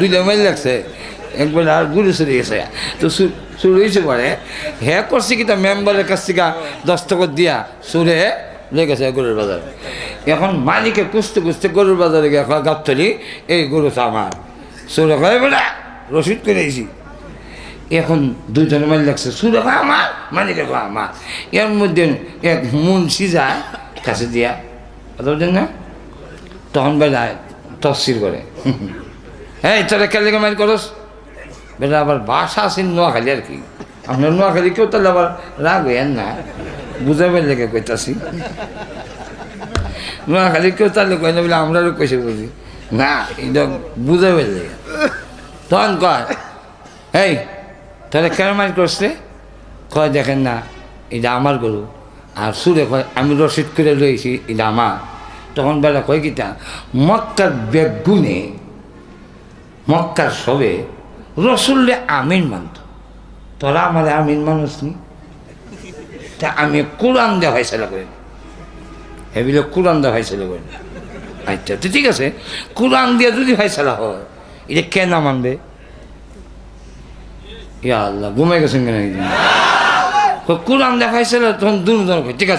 দুইটা মাইল লাগছে একবার আর গুরু চুরি গেছে তো চুরি হয়েছে পরে হ্যাঁ করছে কি তা মেম্বারের কাছ থেকে দস্তখত দিয়া চুরে লেগে গেছে গরুর বাজার এখন মালিকে কুস্তে কুস্তে গরুর বাজারে গিয়ে গাবতলি এই গরু তো আমার চুরে কয়ে বলে রসিদ করেছি এখন দুইজনে মাইল লাগছে চুরে কয় আমার মালিকে কয় আমার এর মধ্যে এক মুন্সি যায় কাছে দিয়া কথা বলছেন না তখন বেলায় তফসির করে হ্যাঁ তোরা কেলে মাইল করস বেলা আবার বাসা আছেন নোয়াখালী আর কি আপনার নোয়াখালী কেউ তাহলে আবার রাগ হইয়েন না বুঝাবার লেগে কইতাছি নোয়াখালী কেউ তাহলে কই না বলে আমরাও কইসে বুঝি না এটা বুঝাবার লেগে তখন কয় এই তোরা কেন মাইল করছে কয় দেখেন না এটা আমার গরু আর সুরে কয় আমি রসিদ করে লইছি এটা আমার তখন বেলা কয় কিতা মক্কার বেগুনে মক্কার সবে রসুল্লে আমিন মানত তোরা আমার আমিন মানুষ নি তা আমি কোরআন দেওয়া হয়েছিল করেন এবিলে কোরআন দেওয়া হয়েছিল করেন আচ্ছা তো ঠিক আছে কোরআন দিয়ে যদি ফয়সালা হয় এটা কেন মানবে ইয়া আল্লাহ ঘুমাই গেছেন কেন কোরআন দেখাইছিল তখন দুজন ঠিক আছে